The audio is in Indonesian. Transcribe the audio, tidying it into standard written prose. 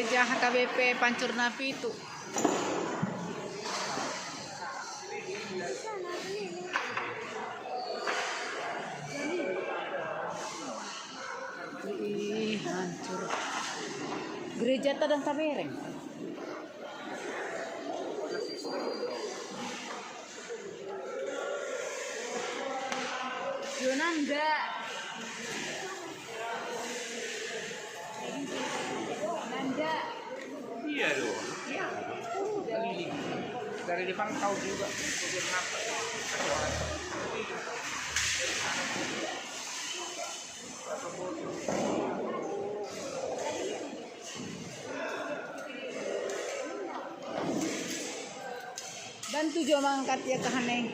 gereja HKBP Pancur Napi itu. Ih, hancur. Gereja Tadang Tabereng. Yunanda. Nanda. Iya dong. Iya. Dari depan tahu juga. Kenapa? Bantu jo mangkat ya ke haneng.